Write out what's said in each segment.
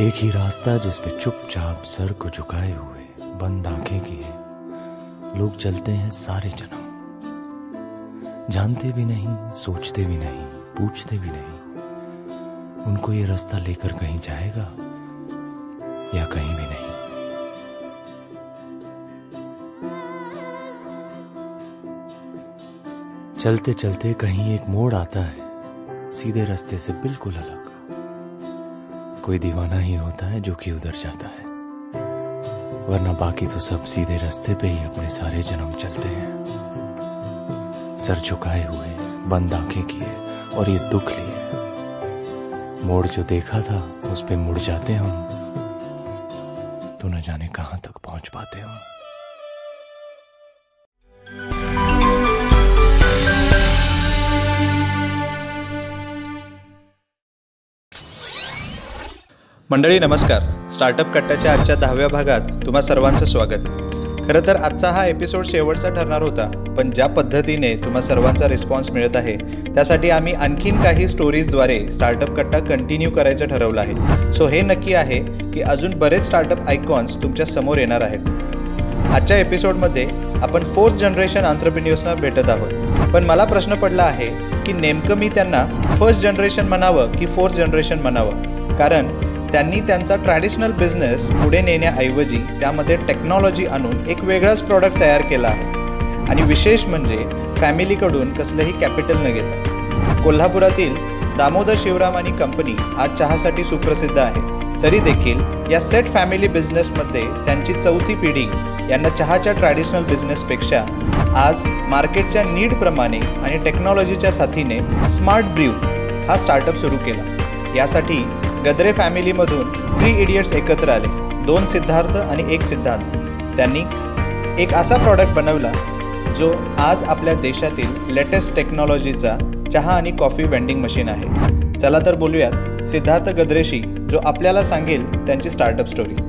एक ही रास्ता जिस पे चुपचाप सर को झुकाए हुए बंद आंखें किए लोग चलते हैं सारे जन्म, जानते भी नहीं, सोचते भी नहीं, पूछते भी नहीं। उनको ये रास्ता लेकर कहीं जाएगा या कहीं भी नहीं। चलते चलते कहीं एक मोड़ आता है, सीधे रास्ते से बिल्कुल अलग। कोई दीवाना ही होता है जो कि उधर जाता है, वरना बाकी तो सब सीधे रास्ते पे ही अपने सारे जन्म चलते हैं। सर झुकाए हुए, बंद आंखें किए और ये दुख लिए। मोड़ जो देखा था उस पे मुड़ जाते हम, तो न जाने कहां तक पहुंच पाते हम। मंडळी नमस्कार. स्टार्टअप कट्ट्याच्या आजच्या 10व्या भागात तुम्हा सर्वांचं स्वागत. खरं तर आजचा हा एपिसोड शेवटचा ठरणार होता, पण ज्या पद्धतीने तुम्हा सर्वांचा रिस्पॉन्स मिळत आहे त्यासाठी आम्ही आणखीन काही स्टोरीजद्वारे स्टार्टअप कट्टा कंटिन्यू करायचं ठरवलं आहे. सो हे नक्की आहे की अजून बरेच स्टार्टअप आयकॉन्स तुमच्या समोर येणार आहेत. आजच्या एपिसोडमध्ये आपण फोर्थ जनरेशन एंटरप्रेन्योर्सना भेटत आहोत. पण मला प्रश्न पडला आहे की नेमकं मी त्यांना फर्स्ट जनरेशन म्हणावं की फोर्थ जनरेशन म्हणावं, कारण त्यांनी त्यांचा ट्रॅडिशनल बिझनेस पुढे नेण्याऐवजी त्यामध्ये टेक्नॉलॉजी आणून एक वेगळाच प्रॉडक्ट तयार केला आहे. आणि विशेष म्हणजे फॅमिलीकडून कसलंही कॅपिटल न घेता. कोल्हापुरातील दामोदर शिवराम आणि कंपनी आज चहासाठी सुप्रसिद्ध आहे. तरी देखील या सेट फॅमिली बिझनेसमध्ये त्यांची चौथी पिढी यांना चहाच्या ट्रॅडिशनल बिझनेसपेक्षा आज मार्केटच्या नीडप्रमाणे आणि टेक्नॉलॉजीच्या साथीने स्मार्ट ब्र्यू हा स्टार्टअप सुरू केला. यासाठी गद्रे फॅमिलीमधून 3 इडियट्स एकत्र आले, 2 सिद्धार्थ आणि 1 सिद्धांत. त्यांनी एक असा प्रॉडक्ट बनवला जो आज आपल्या देशातील लेटेस्ट टेक्नॉलॉजीचा चहा आणि कॉफी वेंडिंग मशीन आहे. चला तर बोलूयात सिद्धार्थ गद्रेशी, जो आपल्याला सांगेल त्यांची स्टार्टअप स्टोरी.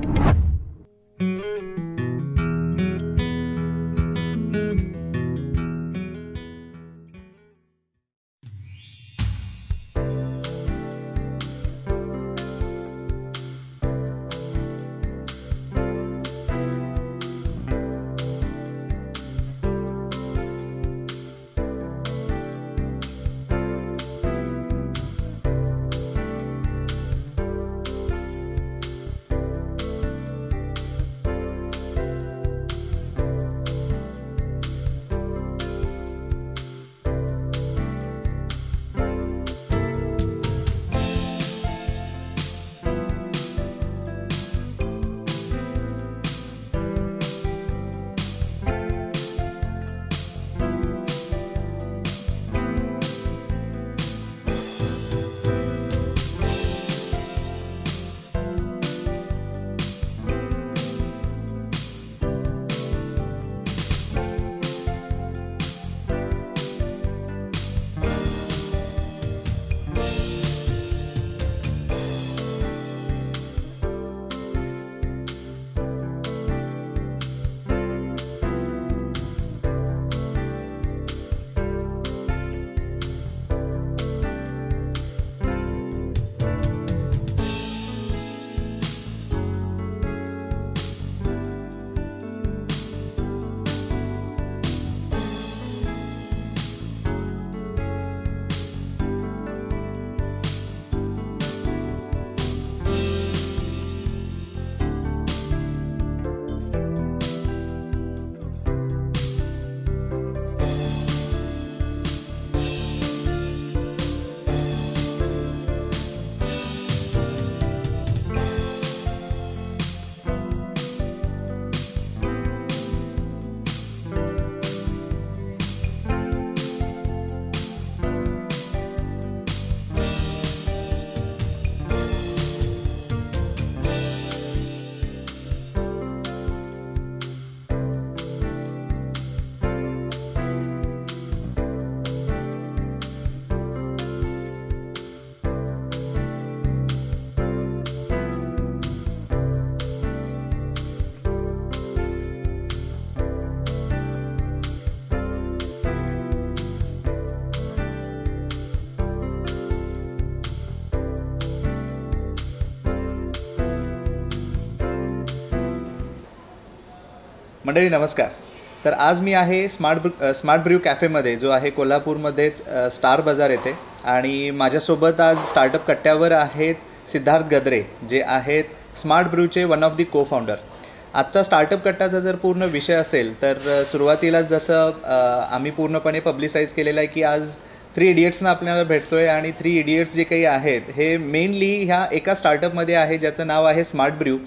मंडळी नमस्कार. तर आज मी आहे स्मार्ट ब्र्यू कॅफेमध्ये, जो आहे कोल्हापूरमध्येच स्टार बाजार येथे. आणि माझ्यासोबत आज स्टार्टअप कट्ट्यावर आहेत सिद्धार्थ गद्रे, जे आहेत स्मार्ट ब्र्यूचे वन ऑफ दी को फाउंडर. आजचा स्टार्टअप कट्टाचा जर पूर्ण विषय असेल तर सुरुवातीला जसं आम्ही पूर्णपणे पब्लिसाईज केलेलं आहे की आज 3 इडियट्सना आपल्याला भेटतो आहे. आणि 3 इडियट्स जे काही आहेत हे मेनली ह्या एका स्टार्टअपमध्ये आहे ज्याचं नाव आहे स्मार्ट ब्र्यू.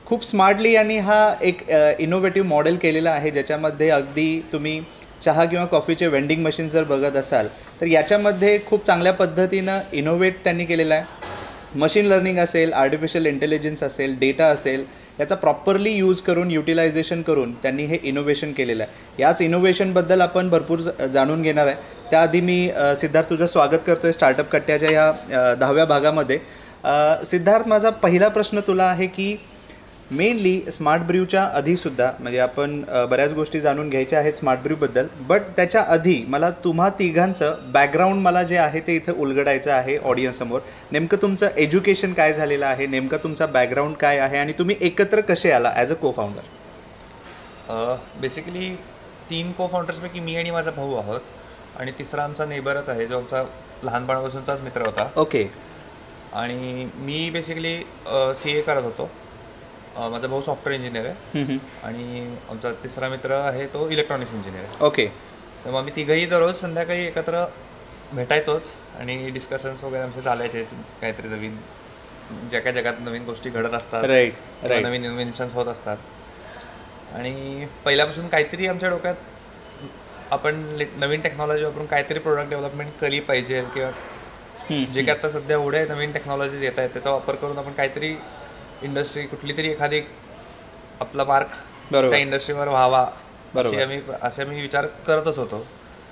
खूप स्मार्टली यांनी हा एक इनोव्हेटिव्ह मॉडेल केलेला आहे, ज्याच्यामध्ये अगदी तुम्ही चहा किंवा कॉफीचे वेंडिंग मशीन जर बघत असाल तर याच्यामध्ये खूप चांगल्या पद्धतीनं इनोव्हेट त्यांनी केलेलं आहे. मशीन लर्निंग असेल, आर्टिफिशियल इंटेलिजन्स असेल, डेटा असेल, याचा प्रॉपरली यूज करून, युटिलायझेशन करून त्यांनी हे इनोव्हेशन केलेलं आहे. याच इनोव्हेशनबद्दल आपण भरपूर जाणून घेणार आहे. त्याआधी मी सिद्धार्थ तुझं स्वागत करतो आहे स्टार्टअप कट्ट्याच्या या 10व्या भागामध्ये. सिद्धार्थ, माझा पहिला प्रश्न तुला आहे की मेनली स्मार्ट ब्र्यूच्या आधीसुद्धा म्हणजे आपण बऱ्याच गोष्टी जाणून घ्यायच्या आहेत स्मार्ट ब्र्यूबद्दल, बट त्याच्या आधी मला तुम्हा तिघांचं बॅकग्राऊंड मला जे आहे ते इथं उलगडायचं आहे ऑडियन्ससमोर. नेमकं तुमचं एज्युकेशन काय झालेलं आहे, नेमकं तुमचा बॅकग्राऊंड काय आहे आणि तुम्ही एकत्र कसे आला ॲज अ को फाउंडर? बेसिकली 3 को फाउंडर्सपैकी मी आणि माझा भाऊ आहोत, आणि तिसरा आमचा नेबरच आहे जो आमचा लहानपणापासूनचाच मित्र होता. ओके. आणि मी बेसिकली CA करत होतो. माझा भाऊ सॉफ्टवेअर इंजिनियर आहे आणि आमचा तिसरा मित्र आहे तो इलेक्ट्रॉनिक्स इंजिनियर आहे. ओके. तर मग आम्ही तिघंही दररोज संध्याकाळी एकत्र भेटायचोच आणि डिस्कशन्स वगैरे आमचे चालायचे. काहीतरी नवीन ज्या काय जगात नवीन गोष्टी घडत असतात, राईट, नवीन इन्व्हेन्शन्स होत असतात. आणि पहिल्यापासून काहीतरी आमच्या डोक्यात आपण नवीन टेक्नॉलॉजी वापरून काहीतरी प्रोडक्ट डेव्हलपमेंट केली पाहिजे, किंवा जे काय आता सध्या एवढे नवीन टेक्नॉलॉजीज येत आहेत त्याचा वापर करून आपण काहीतरी इंडस्ट्री कुठली तरी एखादी आपला मार्क त्या इंडस्ट्रीवर व्हावा, असे मी विचार करतच होतो.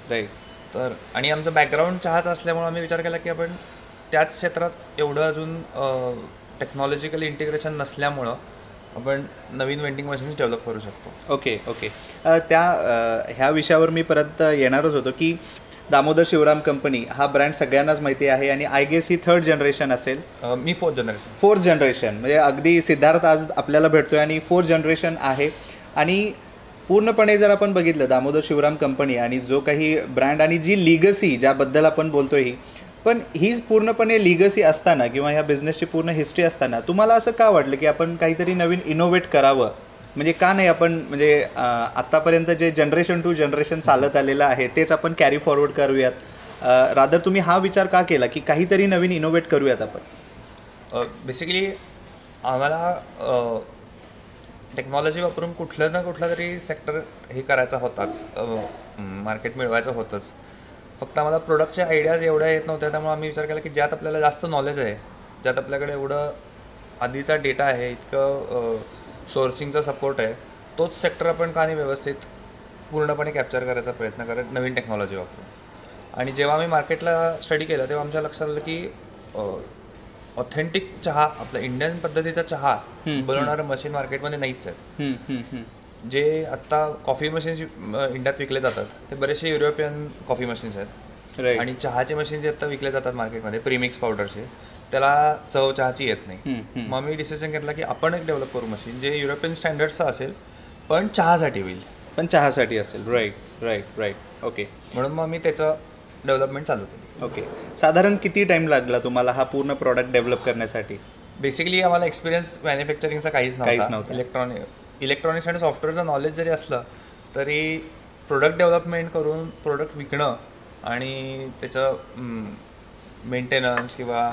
राईट. तर आणि आमचं बॅकग्राऊंड चहाच असल्यामुळे आम्ही विचार केला की आपण त्याच क्षेत्रात एवढं अजून टेक्नॉलॉजिकल इंटिग्रेशन नसल्यामुळं आपण नवीन वेंडिंग मशीन्स डेव्हलप करू शकतो. ओके. ह्या विषयावर मी परत येणारच होतो की दामोदर शिवराम कंपनी हा ब्रँड सगळ्यांनाच माहिती आहे आणि I guess he 3rd generation असेल. मी 4th जनरेशन म्हणजे अगदी सिद्धार्थ आज आपल्याला भेटतोय आणि 4th जनरेशन आहे. आणि पूर्णपणे जर आपण बघितलं दामोदर शिवराम कंपनी आणि जो काही ब्रँड आणि जी लिगसी ज्याबद्दल आपण बोलतोय ही, पण हीच पूर्णपणे लिगसी असताना किंवा ह्या बिझनेसची पूर्ण हिस्ट्री असताना तुम्हाला असं का वाटलं की आपण काहीतरी नवीन इनोव्हेट करावं? म्हणजे का नाही आपण म्हणजे आत्तापर्यंत जे जनरेशन टू जनरेशन चालत आलेलं आहे तेच आपण कॅरी फॉरवर्ड करूयात? रादर तुम्ही हा विचार का केला की काहीतरी नवीन इनोव्हेट करूयात आपण? बेसिकली आम्हाला टेक्नॉलॉजी वापरून कुठलं ना कुठला तरी सेक्टर हे करायचा होताच, मार्केट मिळवायचं होतंच. फक्त आम्हाला प्रोडक्टच्या आयडियाज एवढ्या येत नव्हत्या, त्यामुळे आम्ही विचार केला की ज्यात आपल्याला जास्त नॉलेज आहे, ज्यात आपल्याकडे एवढं आधीचा डेटा आहे, इतकं सोर्सिंगचा सपोर्ट आहे, तोच सेक्टर आपण का नाही व्यवस्थित पूर्णपणे कॅप्चर करायचा प्रयत्न करत नवीन टेक्नॉलॉजी वापरून. आणि जेव्हा आम्ही मार्केटला स्टडी केलं तेव्हा आमच्या लक्षात आलं की ऑथेंटिक चहा, आपला इंडियन पद्धतीचा चहा बनवणारं मशीन मार्केटमध्ये नाहीच आहे. जे आत्ता कॉफी मशीन्स इंडियात विकले जातात ते बरेचसे युरोपियन कॉफी मशीन्स आहेत. आणि चहाचे मशीन जे आत्ता विकले जातात मार्केटमध्ये प्रीमिक्स पावडरचे, त्याला चव चहाची येत नाही. मग मी डिसिजन घेतला की आपण एक डेव्हलप करू मशीन जे युरोपियन स्टँडर्डचं असेल पण चहासाठी होईल, पण चहासाठी असेल. राईट. ओके. म्हणून मग मी त्याचं डेव्हलपमेंट चालू केली. ओके. साधारण किती टाईम लागला तुम्हाला हा पूर्ण प्रॉडक्ट डेव्हलप करण्यासाठी? बेसिकली आम्हाला एक्सपिरियन्स मॅन्युफॅक्चरिंगचा काहीच नव्हता. इलेक्ट्रॉनिक्स आणि सॉफ्टवेअरचं नॉलेज जरी असलं तरी प्रोडक्ट डेव्हलपमेंट करून प्रोडक्ट विकणं आणि त्याचं मेंटेनन्स किंवा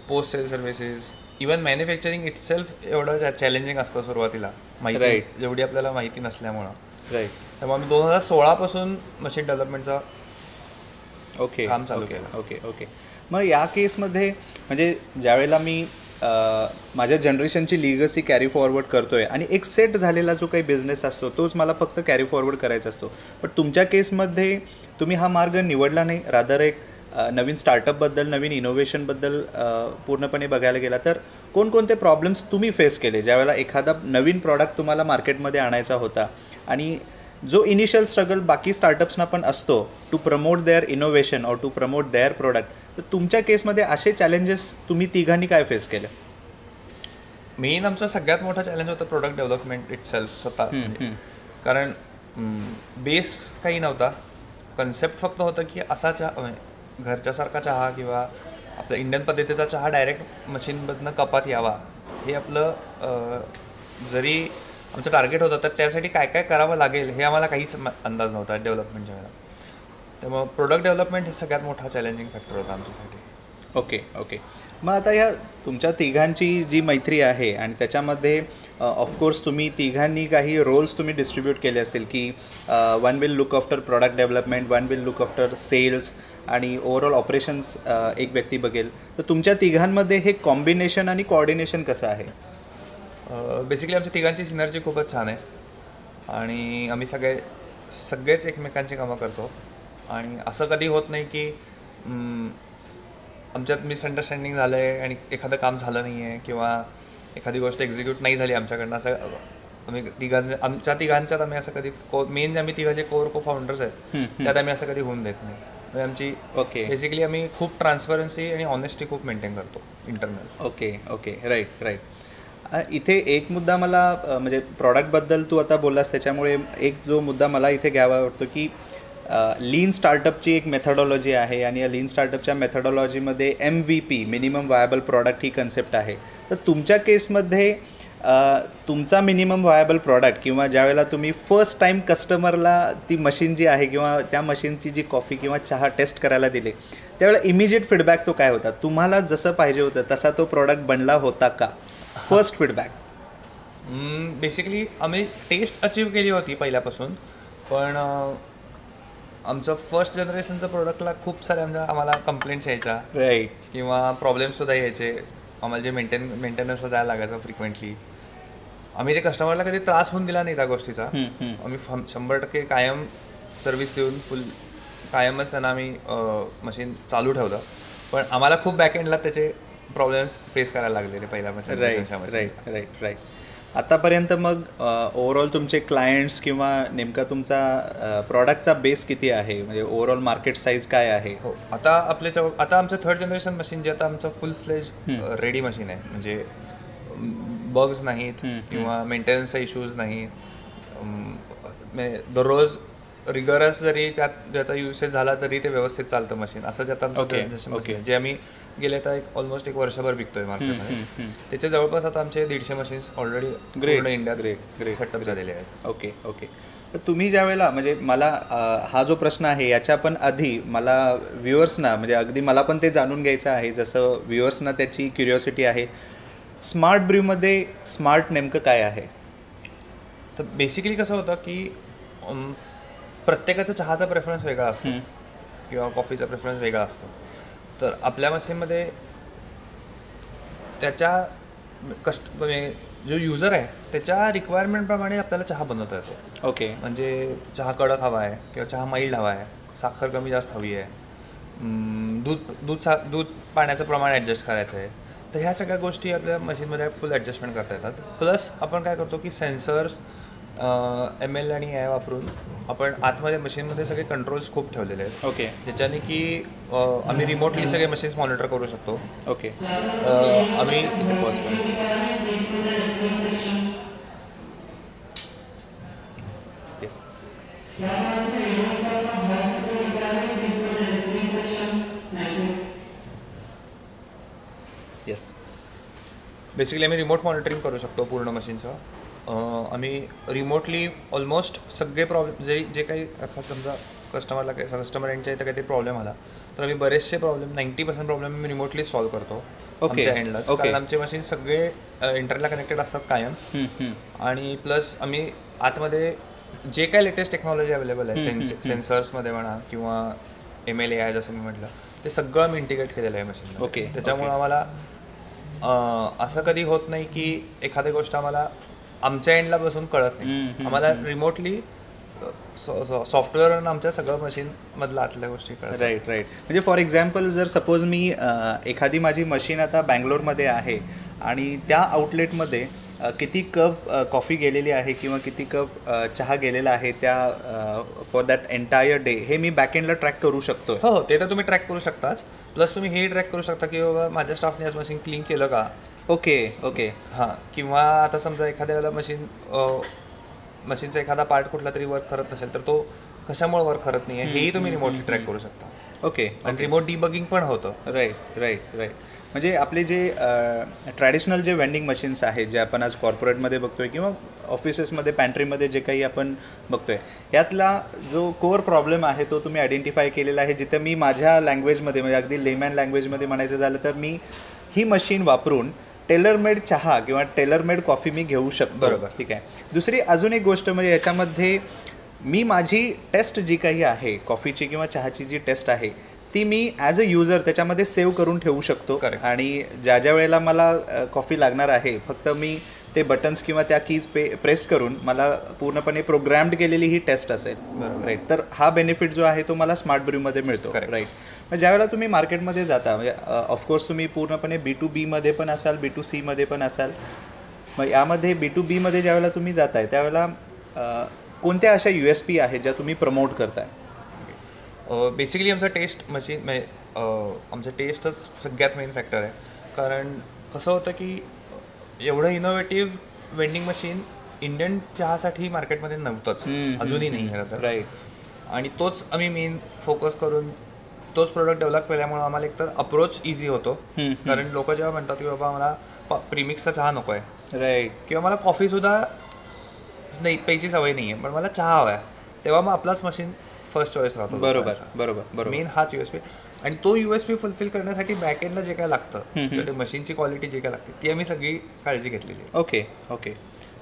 post sale services, even manufacturing itself एवढं चॅलेंजिंग असतं सुरुवातीला, माहिती जेवढी आपल्याला माहिती नसल्यामुळं. राईट. त्यामुळे आम्ही 2016 पासून मशीन डेव्हलपमेंटचा काम चालू केलं. ओके. मग या केसमध्ये म्हणजे ज्यावेळेला मी माझ्या जनरेशनची लिगसी कॅरी फॉरवर्ड करतोय आणि एक सेट झालेला जो काही बिझनेस असतो तोच मला फक्त कॅरी फॉरवर्ड करायचा असतो, पण तुमच्या केसमध्ये तुम्ही हा मार्ग निवडला नाही, रादर एक नवीन स्टार्टअपबद्दल, नवीन इनोव्हेशनबद्दल पूर्णपणे बघायला गेला तर कोणकोणते प्रॉब्लेम्स तुम्ही फेस केले ज्यावेळेला एखादा नवीन प्रॉडक्ट तुम्हाला मार्केटमध्ये आणायचा होता? आणि जो इनिशियल स्ट्रगल बाकी स्टार्टअप्सना पण असतो टू प्रमोट देअर इनोव्हेशन और टू प्रमोट देअर प्रोडक्ट, तर तुमच्या केसमध्ये असे चॅलेंजेस तुम्ही तिघांनी काय फेस केले? मेन आमचा सगळ्यात मोठा चॅलेंज होता प्रोडक्ट डेव्हलपमेंट इटसेल्फ स्वतः. कारण बेस काही नव्हता, कन्सेप्ट फक्त होतं की असा चहा म्हणजे घरच्यासारखा चहा किंवा आपल्या इंडियन पद्धतीचा चहा डायरेक्ट मशीनमधनं कपात यावा, हे आपलं जरी आमचं टार्गेट होतं, तर त्यासाठी काय काय करावं लागेल हे आम्हाला काहीच अंदाज नव्हता डेव्हलपमेंटच्या वेळेला. त्यामुळं प्रोडक्ट डेव्हलपमेंट हे सगळ्यात मोठा चॅलेंजिंग फॅक्टर होता आमच्यासाठी. Okay okay. मग आता ह्या तुमच्या तिघांची जी मैत्री आहे आणि त्याच्यामध्ये ऑफकोर्स तुम्ही तिघांनी काही रोल्स तुम्ही डिस्ट्रीब्यूट केले असतील की one will look after product development, one will look after sales आणि ओव्हरऑल ऑपरेशन्स एक व्यक्ती बघेल. तर तुमच्या तिघांमध्ये हे कॉम्बिनेशन आणि कोऑर्डिनेशन कसं आहे? बेसिकली आमच्या तिघांची सिनर्जी खूपच छान आहे आणि आम्ही सगळेच एकमेकांची कामं करतो आणि असं कधी होत नाही की आमच्यात मिसअंडरस्टँडिंग झालं आहे आणि एखादं काम झालं नाही आहे किंवा एखादी गोष्ट एक्झिक्यूट नाही झाली आमच्याकडनं. असं आमच्या तिघांच्यात आम्ही असं कधी मेन आम्ही तिघाचे को फाउंडर्स आहेत, त्यात आम्ही असं कधी होऊन देत नाही. म्हणजे आमची बेसिकली आम्ही खूप ट्रान्सपरन्सी आणि ऑनेस्टी खूप मेंटेन करतो internal. Okay okay. Right right. इथे एक मुद्दा मला म्हणजे प्रॉडक्टबद्दल तू आता बोललास त्याच्यामुळे एक जो मुद्दा मला इथे घ्यावा वाटतो की लीन स्टार्टअपची एक मेथडॉलॉजी आहे आणि या लीन स्टार्टअपच्या मेथडॉलॉजीमध्ये MVP मिनिमम व्हायबल प्रॉडक्ट ही कन्सेप्ट आहे. तर तुमच्या केसमध्ये तुमचा मिनिमम व्हायबल प्रॉडक्ट किंवा ज्यावेळेला तुम्ही फर्स्ट टाईम कस्टमरला ती मशीन जी आहे किंवा त्या मशीनची जी कॉफी किंवा चहा टेस्ट करायला दिले त्यावेळेला इमिजिएट फीडबॅक तो काय होता? तुम्हाला जसं पाहिजे होतं तसा तो प्रॉडक्ट बनला होता का? First feedback. बेसिकली आम्ही टेस्ट अचीव केली होती पहिल्यापासून, पण आमचं फर्स्ट जनरेशनचं प्रोडक्टला खूप साऱ्या आम्हाला कंप्लेंट्स यायच्या. राईट. किंवा प्रॉब्लेम्ससुद्धा यायचे. आम्हाला जे मेंटेनन्सला जायला लागायचं फ्रिक्वेंटली. आम्ही ते कस्टमरला कधी त्रास होऊन दिला नाही त्या गोष्टीचा. आम्ही 100% कायम सर्व्हिस देऊन कायमच त्यांना आम्ही मशीन चालू ठेवलं. पण आम्हाला खूप बॅकएंडला त्याचे प्रॉब्लेम्स फेस करायला लागलेले पहिल्यापासून. Right right right. आतापर्यंत मग ओव्हरऑल तुमचे क्लायंट्स किंवा नेमका तुमचा प्रॉडक्टचा बेस किती आहे, म्हणजे ओव्हरऑल मार्केट साईज काय आहे? हो, आता आता आमचं थर्ड जनरेशन मशीन जे आता आमचं फुल फ्लेज रेडी मशीन आहे. म्हणजे बग्स नाहीत किंवा मेंटेनन्सचा इश्यूज नाहीत. दररोज रिगरस जरी त्याचा युसेज झाला तरी ते व्यवस्थित चालतं मशीन. असं जे आता आमचं जे आम्ही गेले तर ऑलमोस्ट एक वर्षभर विकतोय मार्केटमध्ये. त्याचे जवळपास आता आमचे 150 मशीन्स ऑलरेडी पूर्ण इंडियात सेटअप झालेले आहेत. Okay okay. तर तुम्ही ज्या वेळेला म्हणजे मला हा जो प्रश्न आहे याच्या पण आधी मला व्ह्युअर्सना म्हणजे अगदी मला पण ते जाणून घ्यायचं आहे, जसं व्ह्युअर्सना त्याची क्युरिओसिटी आहे. स्मार्ट ब्र्यूमध्ये स्मार्ट नेमकं काय आहे? तर बेसिकली कसं होतं की प्रत्येकाचा चहाचा प्रेफरन्स वेगळा असतो किंवा कॉफीचा प्रेफरन्स वेगळा असतो. तर आपल्या मशीनमध्ये त्याच्या म्हणजे जो युजर आहे त्याच्या रिक्वायरमेंटप्रमाणे आपल्याला चहा बनवता येतो. ओके. म्हणजे चहा कडक हवा आहे किंवा चहा माइल्ड हवा आहे, साखर कमी जास्त हवी आहे, दूध पाण्याचं प्रमाण ॲडजस्ट करायचं आहे. तर ह्या सगळ्या गोष्टी आपल्या मशीनमध्ये फुल ॲडजस्टमेंट करता येतात. प्लस आपण काय करतो की सेन्सर्स ML आणि AI वापरून आपण आतमध्ये मशीनमध्ये सगळे कंट्रोल्स खूप ठेवलेले आहेत. ओके. ज्याच्याने की आम्ही रिमोटली सगळे मशीन्स मॉनिटर करू शकतो. ओके. आम्ही येस. येस. बेसिकली आम्ही रिमोट मॉनिटरिंग करू शकतो पूर्ण मशीनचं. आम्ही रिमोटली ऑलमोस्ट सगळे प्रॉब्लेम जे काही आता समजा कस्टमर यांच्या इथं काहीतरी प्रॉब्लेम आला तर आम्ही बरेचसे प्रॉब्लेम 90% प्रॉब्लेम आम्ही रिमोटली सॉल्व्ह करतो आमच्या एंडलाच. कारण आमचे मशीन सगळे इंटरनेटला कनेक्टेड असतात कायम. आणि प्लस आम्ही आतमध्ये जे काही लेटेस्ट टेक्नॉलॉजी अवेलेबल आहे सेन्सर्समध्ये म्हणा किंवा ML AI जसं मी म्हटलं ते सगळं आम्ही इंटिग्रेट केलेलं आहे मशीन. ओके. त्याच्यामुळे आम्हाला असं कधी होत नाही की एखादी गोष्ट आम्हाला आमच्या एंडला बसून कळत नाही. आम्हाला रिमोटली सॉफ्टवेअरवरून आमच्या सगळं मशीनमधल्या आतल्या गोष्टी कळतात. Right right. म्हणजे फॉर एक्झाम्पल जर सपोज मी एखादी माझी मशीन आता बँगलोरमध्ये आहे आणि त्या आउटलेटमध्ये किती कप कॉफी गेलेली आहे किंवा किती कप चहा गेलेला आहे त्या फॉर दॅट एंटायर डे हे मी बॅकएंडला ट्रॅक करू शकतो. हो, ते तर तुम्ही ट्रॅक करू शकताच. प्लस तुम्ही हे ट्रॅक करू शकता की बाबा माझ्या स्टाफने आज मशीन क्लीन केलं का. Okay okay. हां. किंवा आता समजा एखाद्या वेळेला मशीन मशीनचा एखादा पार्ट कुठला तरी वर्क करत नसेल तर तो कशामुळे वर्क करत नाही आहे हेही तुम्ही रिमोटली ट्रॅक करू शकता. ओके. आणि रिमोट डिबगिंग पण होतं. राईट. म्हणजे आपले जे ट्रॅडिशनल जे वेंडिंग मशीन्स आहेत जे आपण आज कॉर्पोरेटमध्ये बघतोय किंवा ऑफिसेसमध्ये पॅन्ट्रीमध्ये जे काही आपण बघतोय यातला जो कोअर प्रॉब्लेम आहे तो तुम्ही आयडेंटिफाय केलेला आहे. जिथं मी माझ्या लँग्वेजमध्ये म्हणजे अगदी लेमॅन लँग्वेजमध्ये म्हणायचं झालं तर मी ही मशीन वापरून टेलरमेड चहा किंवा टेलरमेड कॉफी मी घेऊ शकतो. बरोबर. ठीक आहे. दुसरी अजून एक गोष्ट म्हणजे याच्यामध्ये मी माझी टेस्ट जी काही आहे कॉफीची किंवा चहाची जी टेस्ट आहे ती मी ॲज अ युजर त्याच्यामध्ये सेव्ह करून ठेवू शकतो. आणि ज्या वेळेला मला कॉफी लागणार आहे फक्त मी ते बटन्स किंवा त्या कीज प्रेस करून मला पूर्णपणे प्रोग्रॅम्ड केलेली ही टेस्ट असेल. राईट. तर हा बेनिफिट जो आहे तो मला स्मार्ट ब्र्यूमध्ये मिळतो. राईट. मग ज्यावेळेला तुम्ही मार्केटमध्ये जाता म्हणजे ऑफकोर्स तुम्ही पूर्णपणे B2B मध्ये पण असाल B2C मध्ये पण असाल. मग यामध्ये B2B मध्ये ज्यावेळेला तुम्ही जाताय त्यावेळेला कोणत्या अशा USP आहेत ज्या तुम्ही प्रमोट करताय? बेसिकली आमचा टेस्ट मशीन म्हणजे आमचं टेस्टच सगळ्यात मेन फॅक्टर आहे. कारण कसं होतं की एवढं इनोव्हेटिव्ह वेंडिंग मशीन इंडियन चहासाठी मार्केटमध्ये नव्हतंच, अजूनही नाही खरं तर. राईट. आणि तोच आम्ही मेन फोकस करून तोच प्रोडक्ट डेव्हलप केल्यामुळे आम्हाला एकतर अप्रोच इझी होतो. कारण लोक जेव्हा म्हणतात की बाबा मला प्रीमिक्सचा चहा नको आहे, राईट, किंवा मला कॉफीसुद्धा नाही प्यायची सवय नाही आहे पण मला चहा हवा आहे, तेव्हा मग आपलाच मशीन फर्स्ट चॉईस राहतो. बरोबर. मेन हाच USP. आणि तो USP फुलफिल करण्यासाठी बॅकएंडला जे काय लागतं ते मशीनची क्वालिटी जे काय लागते ती आम्ही सगळी काळजी घेतलेली आहे. ओके.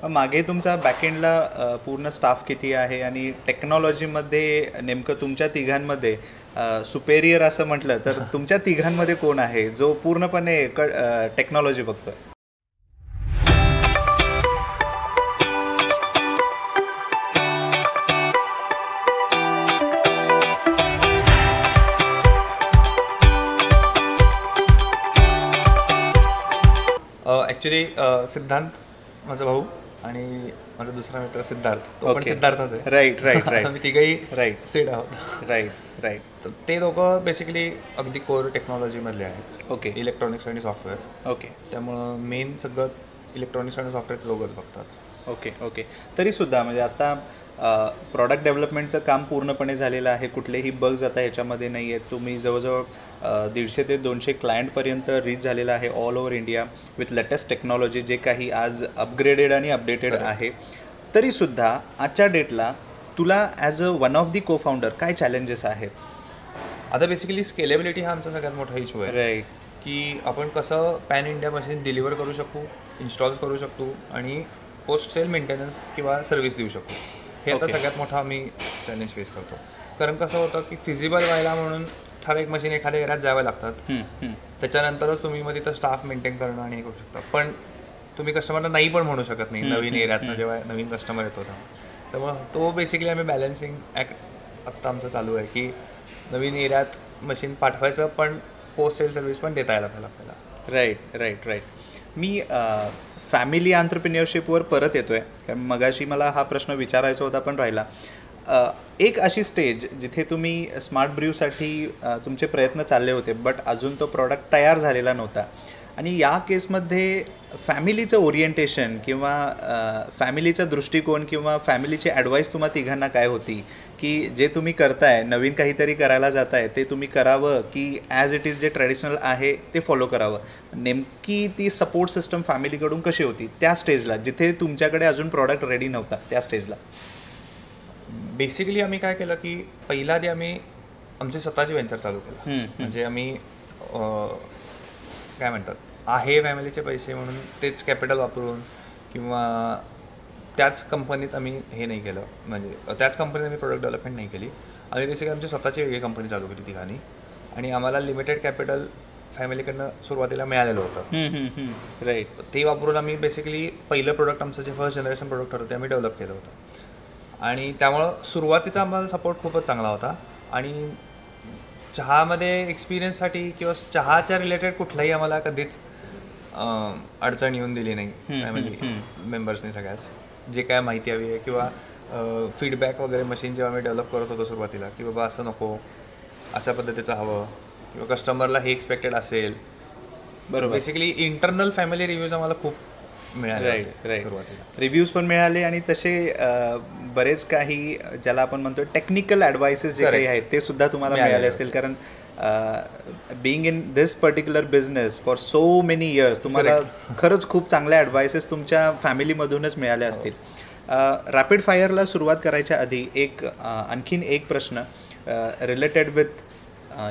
मागे तुमचा बॅकएंडला पूर्ण स्टाफ किती आहे आणि टेक्नॉलॉजीमध्ये नेमकं तुमच्या तिघांमध्ये सुपेरियर असं म्हटलं तर तुमच्या तिघांमध्ये कोण आहे जो पूर्णपणे टेक्नॉलॉजी बघतोय? ॲक्च्युली सिद्धांत माझा भाऊ आणि माझा दुसरा मित्र सिद्धार्थ, तो पण सिद्धार्थच आहे. राईट. आम्ही तिघही सेड आहोत. राईट. तर ते लोकं बेसिकली अगदी कोर टेक्नॉलॉजीमधले आहेत. ओके. इलेक्ट्रॉनिक्स आणि सॉफ्टवेअर. ओके. त्यामुळं मेन सगळं इलेक्ट्रॉनिक्स आणि सॉफ्टवेअर लोकच बघतात. ओके. तरीसुद्धा म्हणजे आता प्रॉडक्ट डेव्हलपमेंटचं काम पूर्णपणे झालेलं आहे, कुठलेही बग्स आता ह्याच्यामध्ये नाही आहेत. तुम्ही जवळजवळ 150 ते 200 क्लायंटपर्यंत रीच झालेलं आहे all over India with latest technology, जे काही आज अपग्रेडेड आणि अपडेटेड आहे. तरीसुद्धा आजच्या डेटला तुला as a one of the को फाउंडर काय चॅलेंजेस आहेत? आता बेसिकली स्केलेबिलिटी हा आमचा सगळ्यात मोठा इश्यू आहे. राईट. की आपण कसं पॅन इंडिया मशीन डिलिव्हर करू शकू, इन्स्टॉल करू शकतो आणि पोस्ट सेल मेंटेनन्स किंवा सर्व्हिस देऊ शकतो. हे आता सगळ्यात मोठा आम्ही चॅलेंज फेस करतो. कारण कसं होतं की फिजिबल व्हायला म्हणून ठराविक मशीन एखाद्या एरियात जाव्या लागतात, त्याच्यानंतरच तुम्ही मग तिथं स्टाफ मेंटेन करणं आणि हे करू शकता. पण तुम्ही कस्टमरला नाही पण म्हणू शकत नाही नवीन एरियातनं जेव्हा नवीन कस्टमर येतो तेव्हा. त्यामुळं तो बेसिकली आम्ही बॅलन्सिंग ॲक्ट आत्ता आमचं चालू आहे की नवीन एरियात मशीन पाठवायचं पण पोस्ट सेल सर्व्हिस पण देता यायला पाहिजे आपल्याला. राईट. मी फॅमिली एंटरप्रेन्योरशिपवर परत येतोय कारण मगाशी मला हा प्रश्न विचारायचा होता पण राहिला. एक अशी स्टेज जिथे तुम्ही स्मार्ट ब्र्यूसाठी तुमचे प्रयत्न चालले होते बट अजून तो प्रॉडक्ट तयार झालेला नव्हता आणि या केसमध्ये फॅमिलीचं ओरिएंटेशन किंवा फॅमिलीचा दृष्टिकोन किंवा फॅमिलीची ॲडवाईस तुम्हा तिघांना काय होती की जे तुम्ही करताय नवीन काहीतरी करायला जाताय ते तुम्ही करावं की ॲज इट इज जे ट्रॅडिशनल आहे ते फॉलो करावं? नेमकी ती सपोर्ट सिस्टम फॅमिलीकडून कशी होती त्या स्टेजला जिथे तुमच्याकडे अजून प्रॉडक्ट रेडी नव्हता त्या स्टेजला? बेसिकली आम्ही काय केलं की पहिला आधी आम्ही आमची स्वतःची व्हेंचर चालू केलं. म्हणजे आम्ही काय म्हणतात आहे फॅमिलीचे पैसे म्हणून तेच कॅपिटल वापरून किंवा त्याच कंपनीत आम्ही हे नाही केलं, म्हणजे त्याच कंपनीत आम्ही प्रोडक्ट डेव्हलपमेंट नाही केली. आम्ही बेसिकली आमची स्वतःची वेगळी कंपनी चालू केली तिघांनी आणि आम्हाला लिमिटेड कॅपिटल फॅमिलीकडनं सुरुवातीला मिळालेलं होतं. राईट. ते वापरून आम्ही बेसिकली पहिलं प्रोडक्ट आमचं जे फर्स्ट जनरेशन प्रोडक्ट होतं ते आम्ही डेव्हलप केलं होतं आणि त्यामुळं सुरुवातीचा आम्हाला सपोर्ट खूपच चांगला होता. आणि चहामध्ये एक्सपिरियन्ससाठी किंवा चहाच्या रिलेटेड कुठलाही आम्हाला कधीच अडचण येऊन दिली नाही फॅमिली मेंबर्सनी. सगळ्याच जे काय माहिती हवी आहे किंवा फीडबॅक वगैरे मशीन जेव्हा आम्ही डेव्हलप करत होतो सुरुवातीला की बाबा असं नको, अशा पद्धतीचं हवं किंवा कस्टमरला हे एक्सपेक्टेड असेल. बरोबर. बेसिकली इंटरनल फॅमिली रिव्ह्यूज आम्हाला खूप मिळाले राईट होते राईट. सुरुवातीला. रिव्ह्यूज पण मिळाले आणि तसे बरेच काही ज्याला आपण म्हणतो टेक्निकल ॲडवाइसेस जे काही आहेत ते सुद्धा तुम्हाला मिळाले असतील, कारण being in this particular business for so many years तुम्हाला खरंच खूप चांगल्या ॲडवाइसेस तुमच्या फॅमिलीमधूनच मिळाल्या असतील. रॅपिड फायरला सुरुवात करायच्या आधी आणखीन एक प्रश्न रिलेटेड विथ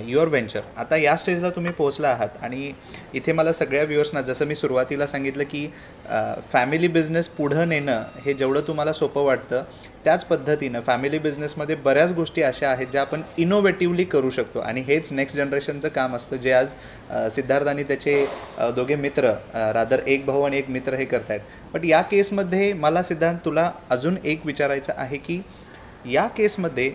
युअर व्हेंचर. आता या स्टेजला तुम्ही पोहोचला आहात आणि इथे मला सगळ्या व्ह्युअर्सना, जसं मी सुरुवातीला सांगितलं की फॅमिली बिझनेस पुढं नेणं हे जेवढं तुम्हाला सोपं वाटतं त्याच पद्धतीनं फॅमिली बिझनेसमध्ये बऱ्याच गोष्टी अशा आहेत ज्या आपण इनोव्हेटिव्हली करू शकतो आणि हेच नेक्स्ट जनरेशनचं काम असतं, जे आज सिद्धार्थ आणि त्याचे दोघे मित्र, रादर एक भाऊ आणि एक मित्र हे करत आहेत. बट या केसमध्ये मला सिद्धार्थ तुला अजून एक विचारायचं आहे की या केसमध्ये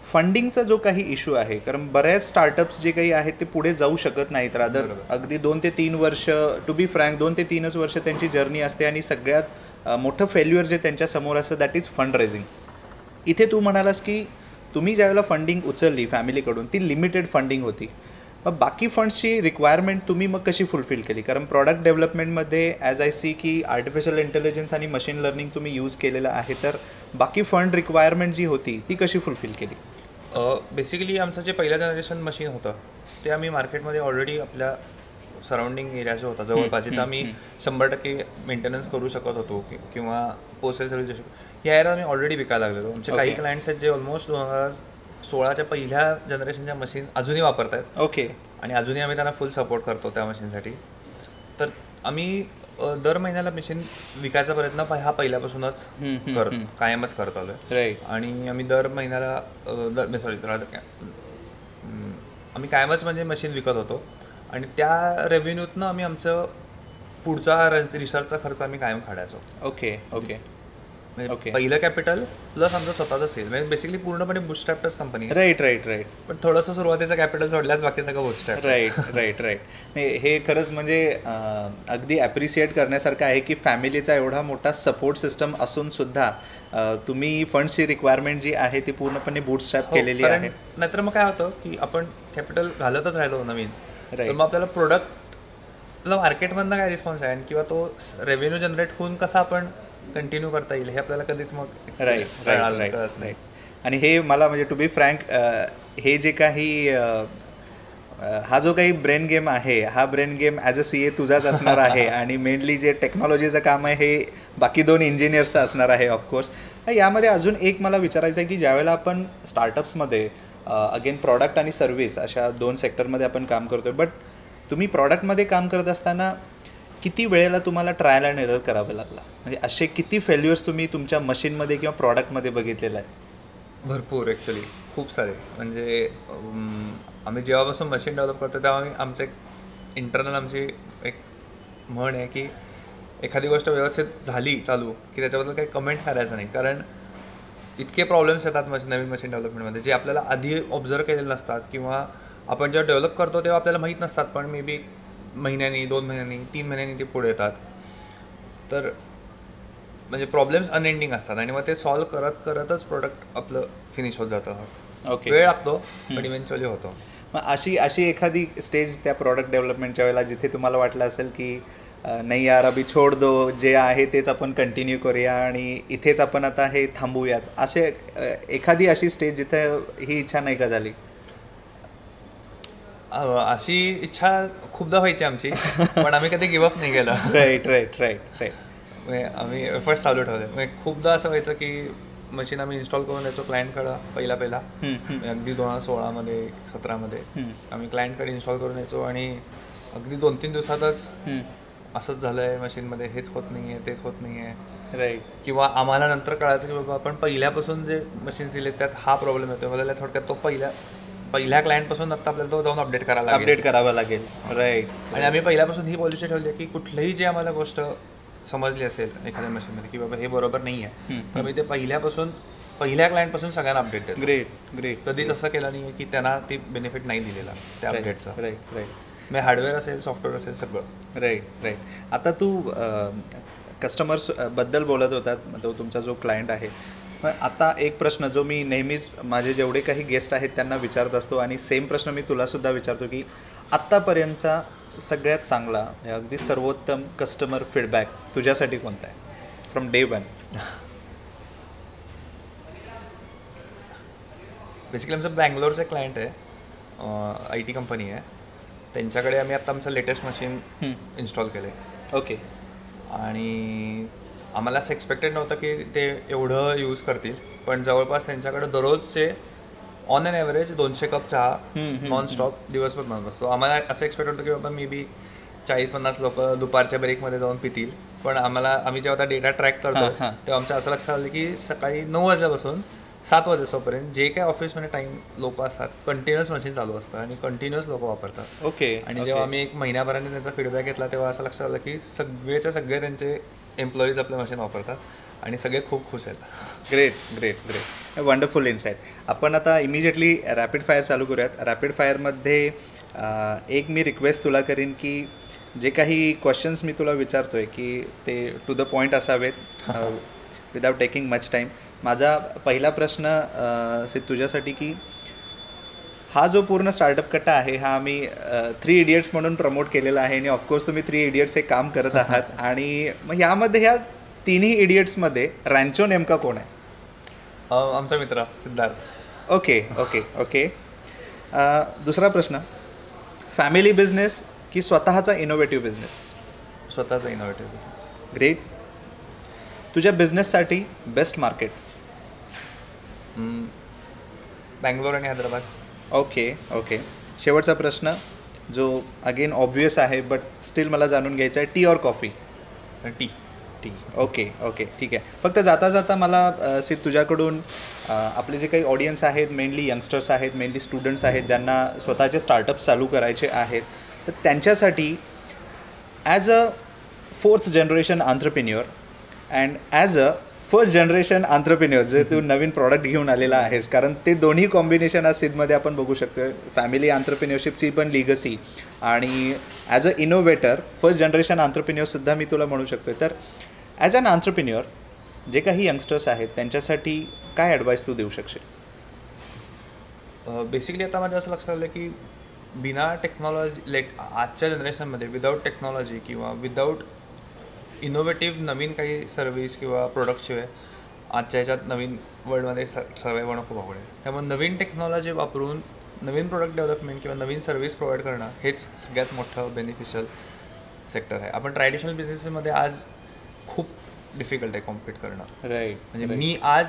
फंडिंगचा जो काही इश्यू आहे, कारण बऱ्याच स्टार्टअप्स जे काही आहेत ते पुढे जाऊ शकत नाहीत, रादर अगदी 2 ते 3 वर्ष, टू बी फ्रँक 2 ते 3च वर्ष त्यांची जर्नी असते आणि सगळ्यात मोठं फेल्युअर जे त्यांच्या समोर असतं दॅट इज फंड रेझिंग. इथे तू म्हणालास की तुम्ही ज्यावेळेला फंडिंग उचलली फॅमिलीकडून ती लिमिटेड फंडिंग होती, मग बाकी फंड्सची रिक्वायरमेंट तुम्ही मग कशी फुलफिल केली? कारण प्रॉडक्ट डेव्हलपमेंटमध्ये ॲज आय सी की आर्टिफिशियल इंटेलिजन्स आणि मशीन लर्निंग तुम्ही यूज केलेलं आहे, तर बाकी फंड रिक्वायरमेंट जी होती ती कशी फुलफिल केली? बेसिकली आमचं जे पहिल्या जनरेशन मशीन होतं ते आम्ही मार्केटमध्ये ऑलरेडी आपल्या सराउंडिंग एरिया जो होता जवळपास, जिथं आम्ही 100% मेंटेनन्स करू शकत होतो किंवा पोस्टल सर्व्हिस देऊ शकतो, या एरियात आम्ही ऑलरेडी विकायला लागलेलो. आमचे काही क्लायंट्स आहेत जे ऑलमोस्ट 2016च्या पहिल्या जनरेशनच्या मशीन अजूनही वापरत आहेत. ओके. आणि अजूनही आम्ही त्यांना फुल सपोर्ट करतो त्या मशीनसाठी. तर आम्ही दर महिन्याला मशीन विकायचा प्रयत्न हा पहिल्यापासूनच कायमच करत आलो आहे. आणि आम्ही दर महिन्याला आम्ही कायमच म्हणजे मशीन विकत होतो आणि त्या रेव्हेन्यूतनं आम्ही आमचं पुढचा रिसर्चचा खर्च आम्ही कायम काढायचो. Okay okay. म्हणजे पहिलं कॅपिटल प्लस आमचं स्वतःचं सेल, म्हणजे बेसिकली पूर्णपणे बुटस्ट्रॅप्डच कंपनी. Right right right. पण थोडंसं सुरुवातीचं कॅपिटल सोडल्यास बाकी सगळं बुटस्ट्रॅप. Right right right. नाही, हे खरंच म्हणजे अगदी ॲप्रिशिएट करण्यासारखं आहे की फॅमिलीचा एवढा मोठा सपोर्ट सिस्टम असून सुद्धा तुम्ही फंड्सची रिक्वायरमेंट जी आहे ती पूर्णपणे बुटस्ट्रॅप केलेली आहे. नाहीतर मग काय होतं की आपण कॅपिटल घालतच राहिलो नवीन, तर मग आपल्याला प्रोडक्टला मार्केटमधनं काय रिस्पॉन्स आहे किंवा तो रेव्हेन्यू जनरेट होऊन कसा आपण कंटिन्यू करता येईल हे आपल्याला कधीच मग राईट राईट राईट. आणि हे मला म्हणजे टू बी फ्रँक हे जे काही हा जो काही ब्रेन गेम आहे, हा brain game as a CA तुझाच असणार आहे आणि मेनली जे टेक्नॉलॉजीचं काम आहे हे बाकी 2 इंजिनियर्सचं असणार आहे ऑफकोर्स. यामध्ये अजून एक मला विचारायचं आहे की ज्यावेळेला आपण स्टार्टअप्समध्ये अगेन प्रॉडक्ट आणि सर्व्हिस अशा 2 सेक्टरमध्ये आपण काम करतो आहे, बट तुम्ही प्रॉडक्टमध्ये काम करत असताना किती वेळेला तुम्हाला ट्रायल अँड एरर करावं लागला? म्हणजे असे किती फेल्युअर्स तुम्ही तुमच्या मशीनमध्ये किंवा प्रॉडक्टमध्ये बघितलेलं आहे? भरपूर, ॲक्च्युली खूप सारे. म्हणजे आम्ही जेव्हापासून मशीन डेव्हलप करतो तेव्हा आमचं एक इंटरनल आमची एक म्हण आहे की एखादी गोष्ट व्यवस्थित झाली चालू की त्याच्याबद्दल काही कमेंट करायचं नाही, कारण इतके प्रॉब्लेम्स येतात नवीन मशीन डेव्हलपमेंटमध्ये जे आपल्याला आधी ऑब्झर्व केलेले नसतात किंवा आपण जेव्हा डेव्हलप करतो तेव्हा आपल्याला माहीत नसतात, पण मे बी महिन्यांनी, 2 महिन्यांनी, 3 महिन्यांनी ते पुढे येतात. तर म्हणजे प्रॉब्लेम्स अनएंडिंग असतात आणि मग ते सॉल्व करत करतच प्रोडक्ट आपलं फिनिश होत जातं. ओके. वेळ लागतो पण इव्हेंच्युअली होतो. मग अशी एखादी स्टेज त्या प्रॉडक्ट डेव्हलपमेंटच्या वेळेला जिथे तुम्हाला वाटलं असेल की नाही यार अभि छोड दो, जे आहे तेच आपण कंटिन्यू करूया आणि इथेच आपण आता हे थांबूयात, असे एखादी अशी स्टेज जिथे ही इच्छा नाही का झाली? अशी इच्छा खूपदा व्हायची आमची, पण आम्ही कधी गिव्हअप नाही केलं. Right right right right. आम्ही एफर्ट्स चालू ठेवले. म्हणजे खूपदा असं व्हायचं की मशीन आम्ही इन्स्टॉल करून द्यायचो क्लायंटकडं पहिला अगदी 2016मध्ये 17मध्ये आम्ही क्लायंटकडे इन्स्टॉल करून यायचो आणि अगदी 2-3 दिवसातच असंच झालं आहे मशीनमध्ये, हेच होत नाही आहे, तेच होत नाही आहे. राईट. किंवा आम्हाला नंतर कळायचं की बाबा आपण पहिल्यापासून जे मशीन्स दिले त्यात हा प्रॉब्लेम येतो, मला थोडक्यात तो पहिल्या क्लायंटपासून आता आपल्याला तो जाऊन अपडेट करावा लागेल. राईट. आणि आम्ही पहिल्यापासून ही पॉलिसी ठेवली आहे की कुठलीही जे आम्हाला गोष्ट समजली असेल एखाद्या मशीनमध्ये की बाबा हे बरोबर नाही आहे, तर मी ते पहिल्या क्लायंटपासून सगळ्यांना अपडेट देतो. Great great. कधीच असं केलं नाही आहे की त्यांना ती बेनिफिट नाही दिलेला त्या अपडेटचा. Right right. म्हणजे हार्डवेअर असेल, सॉफ्टवेअर असेल, सगळं. Right right. आता तू कस्टमर्स बद्दल बोलत होतात, तो तुमचा जो क्लायंट आहे. आता एक प्रश्न जो मी नेहमीच माझे जेवढे काही गेस्ट आहेत त्यांना विचारत असतो आणि सेम प्रश्न मी तुलासुद्धा विचारतो की आत्तापर्यंतचा सगळ्यात चांगला अगदी सर्वोत्तम कस्टमर फीडबॅक तुझ्यासाठी कोणता आहे फ्रॉम डे वन? बेसिकली आमचं बँगलोरचं क्लायंट आहे, IT कंपनी आहे. त्यांच्याकडे आम्ही आता आमचं लेटेस्ट मशीन इन्स्टॉल केलं आहे. ओके. आणि आम्हाला असं एक्सपेक्टेड नव्हतं की ते एवढं यूज करतील, पण जवळपास त्यांच्याकडे दररोजचे ऑन अन ॲव्हरेज 200 कप चहा नॉनस्टॉप दिवसभर बनवतो. सो आम्हाला असं एक्सपेक्ट होतं की बाबा मे बी 40-50 लोक दुपारच्या ब्रेकमध्ये जाऊन पितील. पण आम्ही जेव्हा आता डेटा ट्रॅक करतो तेव्हा आमच्या असं लक्षात आलं की सकाळी 9 वाजल्यापासून 7 वाजेपर्यंत जे काय ऑफिसमध्ये टाईम लोक असतात कंटिन्युअस मशीन चालू असतं आणि कंटिन्युअस लोक वापरतात. ओके. आणि जेव्हा आम्ही 1 महिन्याभराने त्यांचा फीडबॅक घेतला तेव्हा असं लक्षात आलं की सगळे त्यांचे एम्प्लॉईज आपलं मशीन वापरतात आणि सगळे खूप खुश आहेत. Great great great, wonderful insight. आपण आता इमिजिएटली रॅपिड फायर चालू करूयात. रॅपिड फायरमध्ये एक मी रिक्वेस्ट तुला करीन की जे काही क्वेश्चन्स मी तुला विचारतो आहे की ते टू द पॉईंट असावेत, विदाउट टेकिंग मच टाईम. माझा पहिला प्रश्न तुझ्यासाठी की हा जो पूर्ण स्टार्टअप कट्टा आहे हा आम्ही 3 इडियट्स म्हणून प्रमोट केलेला आहे आणि ऑफकोर्स तुम्ही 3 इडियट्स हे काम करत आहात. आणि मग यामध्ये ह्या 3 इडियट्समध्ये रॅन्चो नेमका कोण आहे? आमचा मित्र सिद्धार्थ. Okay okay okay. दुसरा प्रश्न, फॅमिली बिझनेस की स्वतःचा इनोव्हेटिव्ह बिझनेस? स्वतःचा इनोव्हेटिव्ह बिझनेस. ग्रेट. तुझ्या बिझनेससाठी बेस्ट मार्केट? बँगलोर आणि हैदराबाद. Okay okay. शेवटचा प्रश्न जो अगेन ऑब्वियस आहे बट स्टील मला जाणून घ्यायचा आहे, टी और coffee? T. T. Okay okay ठीक आहे. फक्त जाता जाता मला तुझ्याकडून आपले जे काही ऑडियन्स आहेत, मेनली यंगस्टर्स आहेत, मेनली स्टुडंट्स आहेत ज्यांना स्वतःचे स्टार्टअप्स चालू करायचे आहेत, तर त्यांच्यासाठी as a 4th generation entrepreneur and as a first generation entrepreneur जे तू नवीन प्रॉडक्ट घेऊन आलेला आहेस, कारण ते दोन्ही कॉम्बिनेशन आज सिद्धमध्ये आपण बघू शकतो. फॅमिली आंत्रप्रिन्युअरशिपची पण लिगसी आणि as a innovator first generation आंत्रप्रिन्युअरसुद्धा मी तुला म्हणू शकतो. तर ॲज अन आंत्रप्रिन्युअर जे काही यंगस्टर्स आहेत त्यांच्यासाठी काय ॲडवाईस तू देऊ शकशील? बेसिकली आता माझ्या असं लक्षात आलं की बिना टेक्नॉलॉजी आजच्या जनरेशनमध्ये विदाऊट टेक्नॉलॉजी किंवा विदाऊट इनोव्हेटिव्ह नवीन काही सर्व्हिस किंवा प्रोडक्टशिवाय आजच्या ह्याच्यात नवीन वर्ल्डमध्ये सर्वाईव्ह होणं खूप अवघड आहे. त्यामुळे नवीन टेक्नॉलॉजी वापरून नवीन प्रोडक्ट डेव्हलपमेंट किंवा नवीन सर्व्हिस प्रोव्हाइड करणं हेच सगळ्यात मोठं बेनिफिशियल सेक्टर आहे. आपण ट्रॅडिशनल बिझनेसमध्ये आज खूप डिफिकल्ट आहे कॉम्पीट करणं. राईट. म्हणजे मी आज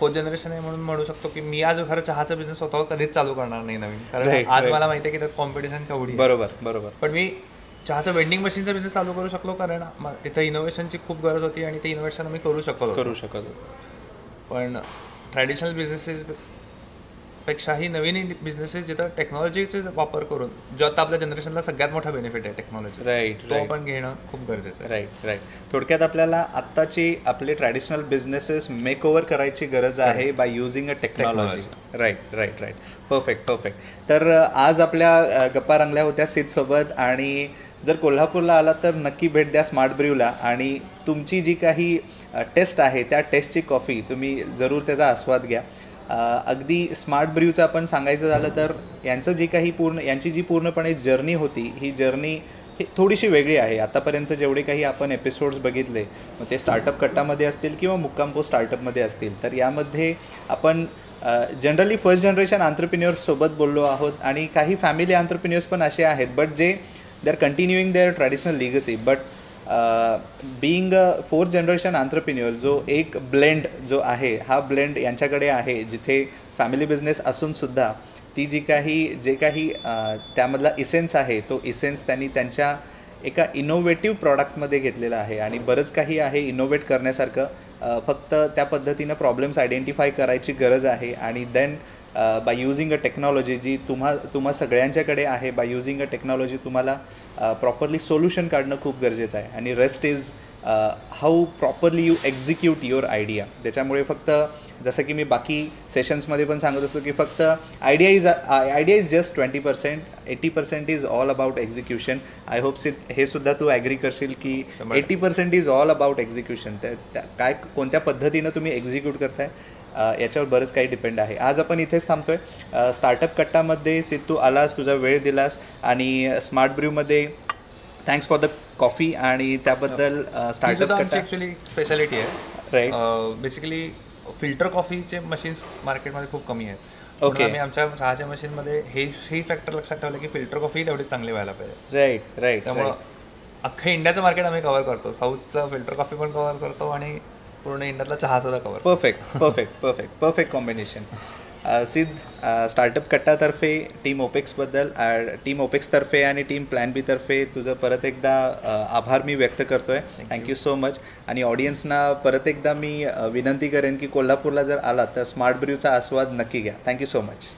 4th जनरेशन आहे म्हणून म्हणू शकतो की मी आज खरं चहाचा बिझनेस स्वतःवर कधीच चालू करणार नाही नवीन, कारण आज मला माहिती आहे की त्यात कॉम्पिटिशन केवढी. बरोबर बरोबर. पण मी चहाचं वेंडिंग मशीनचा बिझनेस चालू करू शकलो कारण तिथं इनोव्हेशनची खूप गरज होती आणि ते इनोव्हेशन आम्ही करू शकतो. पण ट्रॅडिशनल बिझनेसेस पेक्षाही नवीन बिझनेसेस जिथं टेक्नॉलॉजीचा वापर करून जो आता आपल्या जनरेशनला सगळ्यात मोठा बेनिफिट आहे टेक्नॉलॉजी, राईट, तो आपण घेणं खूप गरजेचं आहे. Right right. थोडक्यात आपल्याला आत्ताची आपले ट्रॅडिशनल बिझनेसेस मेक ओव्हर करायची गरज आहे by using a technology. Right right right. Perfect perfect. तर आज आपल्या गप्पा रंगल्या होत्या सिद्धसोबत, आणि जर कोल्हापूरला आला तर नक्की भेट द्या स्मार्ट ब्र्यूला, आणि तुमची जी काही टेस्ट आहे त्या टेस्टची कॉफी तुम्ही जरूर त्याचा आस्वाद घ्या. अगदी स्मार्ट ब्र्यूचं आपण सांगायचं झालं तर यांची जी पूर्णपणे जर्नी होती, ही जर्नी ही थोडीशी वेगळी आहे. आतापर्यंत जेवढे काही आपण एपिसोड्स बघितले, मग ते स्टार्टअप कट्टामध्ये असतील किंवा मुक्काम पोस्ट स्टार्टअपमध्ये असतील, तर यामध्ये आपण जनरली फर्स्ट जनरेशन आंत्रप्रिन्युअर्ससोबत बोललो आहोत, आणि काही फॅमिली आंत्रप्रिन्युअर्स पण असे आहेत बट जे they are continuing their traditional legacy. But being a 4th generation entrepreneur जो एक ब्लेंड जो आहे, हा ब्लेंड यांच्याकडे आहे, जिथे फॅमिली बिझनेस असूनसुद्धा ती जे काही त्यामधला इसेन्स आहे, तो इसेन्स त्यांनी त्यांच्या एका इनोव्हेटिव्ह प्रॉडक्टमध्ये घेतलेला आहे. आणि बरंच काही आहे इनोव्हेट करण्यासारखं, फक्त त्या पद्धतीनं प्रॉब्लेम्स आयडेंटिफाय करायची गरज आहे, आणि then by using a technology जी तुम्हा सगळ्यांच्याकडे आहे, बाय युझिंग अ टेक्नॉलॉजी तुम्हाला प्रॉपरली सोल्युशन काढणं खूप गरजेचं आहे. आणि rest is how properly you execute your idea. त्याच्यामुळे फक्त जसं की मी बाकी सेशन्समध्ये पण सांगत असतो की फक्त idea is just 20%, 80% is all about execution. I hope हे सुद्धा तू ॲग्री करशील की 80% इज ऑल अबाउट एक्झिक्युशन. कोणत्या पद्धतीनं तुम्ही एक्झिक्यूट करताय याच्यावर बरंच काही डिपेंड आहे. आज आपण इथेच थांबतोय. स्टार्टअप कट्टामध्ये सिद्ध तू आलास, तुझा वेळ दिलास आणि स्मार्ट ब्र्यूमध्ये थँक्स फॉर द कॉफी आणि त्याबद्दल स्टार्टअप कट्टा ॲक्च्युली स्पेशालिटी आहे. राईट. बेसिकली फिल्टर कॉफीचे मशीन्स मार्केटमध्ये खूप कमी आहेत. ओके. आम्ही आमच्या चहाच्या मशीनमध्ये हे फॅक्टर लक्षात ठेवलं की फिल्टर कॉफी तेवढी चांगली व्हायला पाहिजे. Right right. त्यामुळं अख्खं इंडियाचं मार्केट आम्ही कव्हर करतो. साऊथचं फिल्टर कॉफी पण कव्हर करतो आणि पूर्ण इंडियातला चहासुद्धा cover. Perfect perfect perfect perfect combination. Siddh, startup कट्टातर्फे टीम ओपेक्सतर्फे आणि टीम प्लॅन बीतर्फे तुझं परत एकदा आभार मी व्यक्त करतो आहे. Thank you so much. आणि ऑडियन्सना परत एकदा मी विनंती करेन की कोल्हापूरला जर आलात तर स्मार्ट ब्र्यूचा आस्वाद नक्की घ्या. Thank you so much.